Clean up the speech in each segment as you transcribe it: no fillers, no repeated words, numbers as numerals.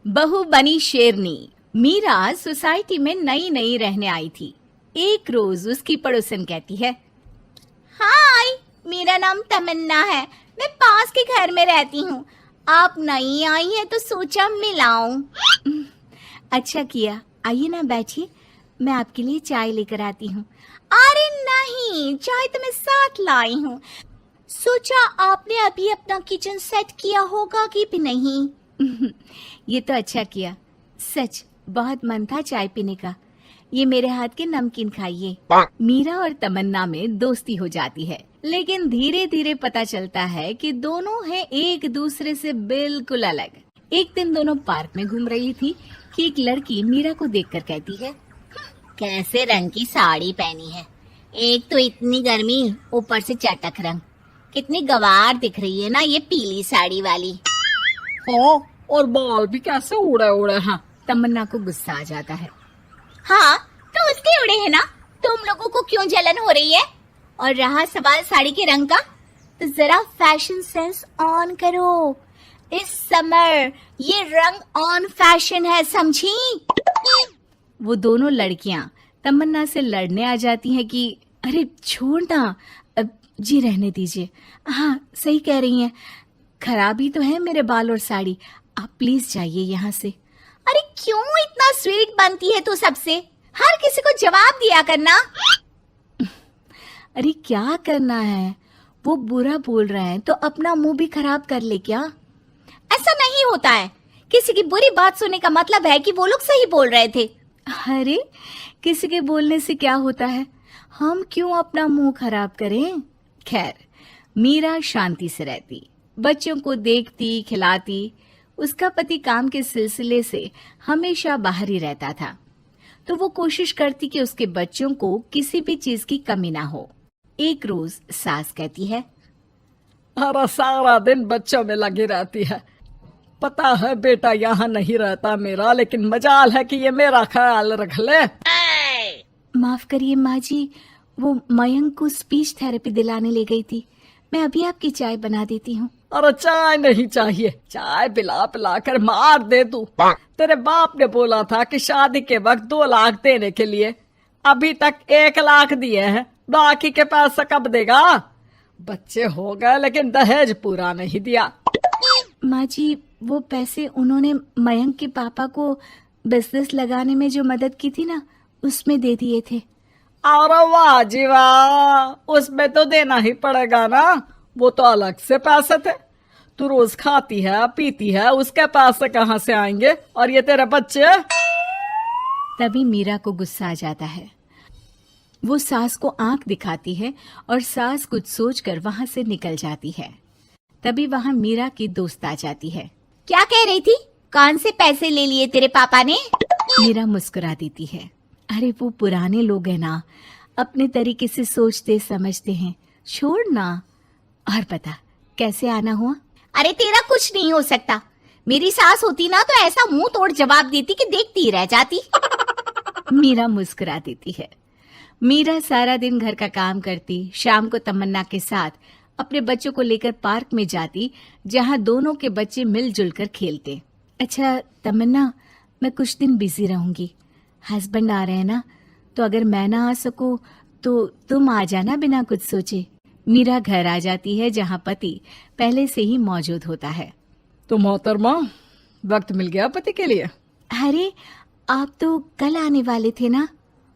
बहू बनी शेरनी। मीरा सोसाइटी में नई नई रहने आई थी। एक रोज उसकी पड़ोसन कहती है, हाय, मेरा नाम तमन्ना है, मैं पास के घर में रहती हूँ। आप नई आई हैं तो सोचा मिलाऊं। अच्छा किया, आइए ना बैठिए, मैं आपके लिए चाय लेकर आती हूँ। अरे नहीं, चाय तो मैं साथ लाई हूँ। सोचा आपने अभी अपना किचन सेट किया होगा कि भी नहीं। ये तो अच्छा किया, सच बहुत मन था चाय पीने का। ये मेरे हाथ के नमकीन खाइए। मीरा और तमन्ना में दोस्ती हो जाती है, लेकिन धीरे धीरे पता चलता है कि दोनों हैं एक दूसरे से बिल्कुल अलग। एक दिन दोनों पार्क में घूम रही थी कि एक लड़की मीरा को देखकर कहती है, कैसे रंग की साड़ी पहनी है, एक तो इतनी गर्मी, ऊपर से चटक रंग। कितनी गवार दिख रही है ना ये पीली साड़ी वाली। हाँ, और बाल भी कैसे उड़े उड़े हैं। तमन्ना को गुस्सा आ जाता है। हाँ, तो उसके उड़े हैं ना, तुम लोगों को क्यों जलन हो रही है? और रहा सवाल साड़ी के रंग का, तो जरा फैशन सेंस ऑन करो। इस समर ये रंग ऑन फैशन है, समझी? वो दोनों लड़कियां तमन्ना से लड़ने आ जाती हैं कि अरे छोड़ ना, जी रहने दीजिए। हाँ, सही कह रही हैं, खराब ही तो है मेरे बाल और साड़ी, आप प्लीज जाइए यहाँ से। अरे क्यों इतना स्वीट बनती है तू सबसे? हर किसी को जवाब दिया करना। अरे क्या करना है, वो बुरा बोल रहे हैं तो अपना मुंह भी खराब कर ले क्या? ऐसा नहीं होता है, किसी की बुरी बात सुनने का मतलब है कि वो लोग सही बोल रहे थे। अरे किसी के बोलने से क्या होता है, हम क्यों अपना मुंह खराब करें? खैर, मीरा शांति से रहती, बच्चों को देखती खिलाती। उसका पति काम के सिलसिले से हमेशा बाहर ही रहता था, तो वो कोशिश करती कि उसके बच्चों को किसी भी चीज की कमी ना हो। एक रोज सास कहती है, अरे सारा दिन बच्चों में लगी रहती है। पता है बेटा यहाँ नहीं रहता मेरा, लेकिन मजाल है कि ये मेरा ख्याल रख ले। माफ करिए माँ जी, वो मयंक को स्पीच थेरेपी दिलाने ले गई थी, मैं अभी आपकी चाय बना देती हूँ। अरे चाय नहीं चाहिए, चाय पिला पिला कर मार दे तू। तेरे बाप ने बोला था कि शादी के वक्त 2 लाख देने के लिए, अभी तक 1 लाख दिए हैं, बाकी के पैसा कब देगा? बच्चे हो गए लेकिन दहेज पूरा नहीं दिया। माँ जी, वो पैसे उन्होंने मयंक के पापा को बिजनेस लगाने में जो मदद की थी ना, उसमें दे दिए थे। अरे वाह जी वाह, उसमें तो देना ही पड़ेगा ना, वो तो अलग से पैसे थे। तू रोज खाती है पीती है, उसके पैसे कहाँ से आएंगे? और ये तेरे बच्चे। तभी मीरा को गुस्सा आ जाता है। वो सास को आंख दिखाती है और सास कुछ सोचकर वहां से निकल जाती है। तभी वहां मीरा की दोस्त आ जाती है। क्या कह रही थी? कौन से पैसे ले लिए तेरे पापा ने? मीरा मुस्कुरा देती है। अरे वो पुराने लोग हैं ना, अपने तरीके से सोचते समझते हैं, छोड़ ना। और बता कैसे आना हुआ? अरे तेरा कुछ नहीं हो सकता, मेरी सास होती ना तो ऐसा मुंह तोड़ जवाब देती कि देखती ही रह जाती। मीरा मुस्कुरा देती है। मीरा सारा दिन घर का काम करती, शाम को तमन्ना के साथ अपने बच्चों को लेकर पार्क में जाती, जहां दोनों के बच्चे मिलजुल कर खेलते। अच्छा तमन्ना, मैं कुछ दिन बिजी रहूंगी, हस्बैंड आ रहे हैं ना, तो अगर मैं ना आ सकूं तो तुम आ जाना बिना कुछ सोचे। मीरा घर आ जाती है, जहां पति पहले से ही मौजूद होता है। तो मोहतरमा, वक्त मिल गया पति के लिए? अरे आप तो कल आने वाले थे ना?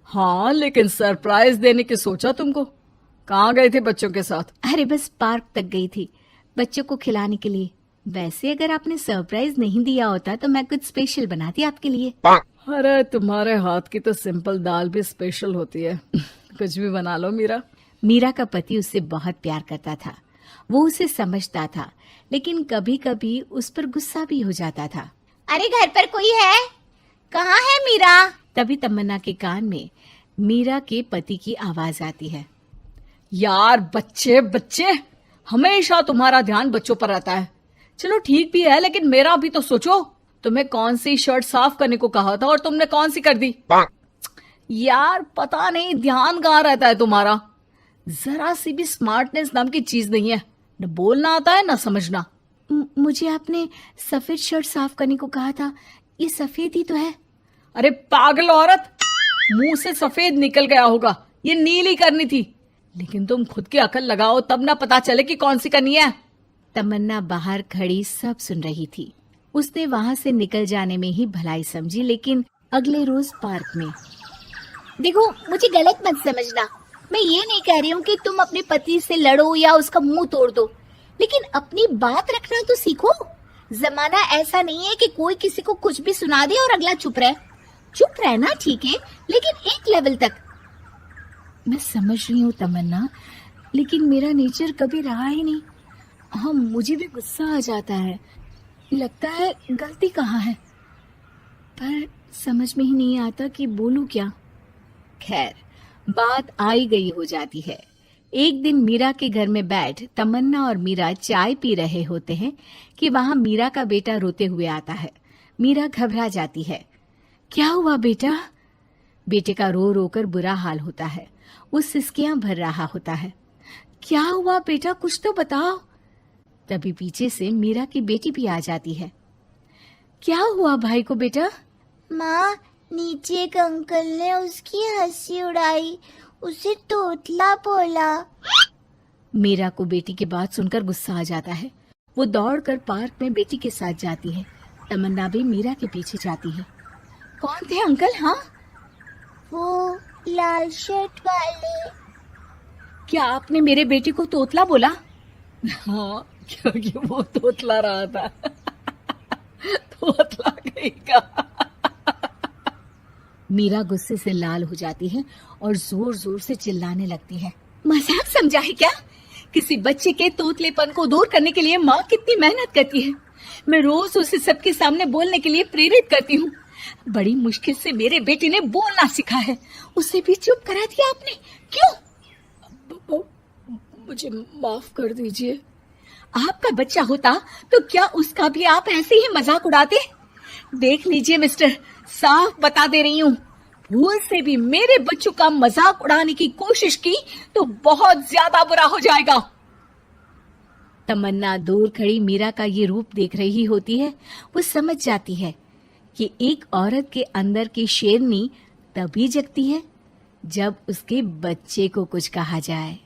हाँ, लेकिन सरप्राइज देने की सोचा तुमको। कहाँ गए थे बच्चों के साथ? अरे बस पार्क तक गई थी, बच्चों को खिलाने के लिए। वैसे अगर आपने सरप्राइज नहीं दिया होता तो मैं कुछ स्पेशल बनाती आपके लिए। अरे तुम्हारे हाथ की तो सिंपल दाल भी स्पेशल होती है। कुछ भी बना लो मीरा। मीरा का पति उससे बहुत प्यार करता था, वो उसे समझता था, लेकिन कभी कभी उस पर गुस्सा भी हो जाता था। अरे घर पर कोई है? कहाँ है मीरा? तभी तमन्ना के कान में मीरा के पति की आवाज आती है। यार बच्चे बच्चे, हमेशा तुम्हारा ध्यान बच्चों पर रहता है। चलो ठीक भी है, लेकिन मेरा भी तो सोचो। तुम्हें कौन सी शर्ट साफ करने को कहा था और तुमने कौन सी कर दी? यार पता नहीं ध्यान कहाँ रहता है तुम्हारा। जरा सी भी स्मार्टनेस नाम की चीज नहीं है, न बोलना आता है न समझना। मुझे आपने सफेद शर्ट साफ करने को कहा था, ये सफेद ही तो है। अरे पागल औरत, मुंह से सफेद निकल गया होगा, ये नीली करनी थी। लेकिन तुम खुद की अकल लगाओ तब ना पता चले कि कौन सी करनी है। तमन्ना बाहर खड़ी सब सुन रही थी। उसने वहां से निकल जाने में ही भलाई समझी, लेकिन अगले रोज पार्क में। देखो, मुझे गलत मत समझना, मैं ये नहीं कह रही हूँ कि तुम अपने पति से लड़ो या उसका मुंह तोड़ दो, लेकिन अपनी बात रखना तो सीखो। जमाना ऐसा नहीं है कि कोई किसी को कुछ भी सुना दे और अगला चुप रहे। चुप रहना ठीक है, लेकिन एक लेवल तक। मैं समझ रही हूँ तमन्ना, लेकिन मेरा नेचर कभी रहा ही नहीं। हाँ, मुझे भी गुस्सा आ जाता है, लगता है गलती कहाँ है, पर समझ में ही नहीं आता कि बोलूं क्या। खैर, बात आई गई हो जाती है। एक दिन मीरा के घर में बैठ तमन्ना और मीरा चाय पी रहे होते हैं कि वहां मीरा का बेटा रोते हुए आता है। मीरा घबरा जाती है। क्या हुआ बेटा? बेटे का रो रो कर बुरा हाल होता है, वो सिसकियां भर रहा होता है। क्या हुआ बेटा, कुछ तो बताओ। तभी पीछे से मीरा की बेटी भी आ जाती है। क्या हुआ भाई को बेटा? माँ, नीचे एक अंकल ने उसकी हंसी उड़ाई, उसे तोतला बोला। मीरा को बेटी की बात सुनकर गुस्सा आ जाता है। वो दौड़कर पार्क में बेटी के साथ जाती है। तमन्ना भी मीरा के पीछे जाती है। कौन थे अंकल? हाँ, वो लाल शर्ट वाले। क्या आपने मेरे बेटे को तोतला बोला? हाँ, क्योंकि वो तोतला रहा था। तोतला कहेगा। मीरा गुस्से से लाल हो जाती है और जोर जोर से चिल्लाने लगती है। मजाक समझा है क्या? किसी बच्चे के तोतलेपन को दूर करने के लिए माँ कितनी मेहनत करती है। मैं रोज उसे सबके सामने बोलने के लिए प्रेरित करती हूँ। बड़ी मुश्किल से मेरे बेटे ने बोलना सीखा है, उसे भी चुप करा दिया आपने। क्यों? मुझे माफ कर दीजिए। आपका बच्चा होता तो क्या उसका भी आप ऐसे ही मजाक उड़ाते? देख लीजिए मिस्टर, साफ बता दे रही हूँ, भूल से भी मेरे बच्चों का मजाक उड़ाने की कोशिश की तो बहुत ज्यादा बुरा हो जाएगा। तमन्ना दूर खड़ी मीरा का ये रूप देख रही होती है। वो समझ जाती है कि एक औरत के अंदर की शेरनी तभी जगती है जब उसके बच्चे को कुछ कहा जाए।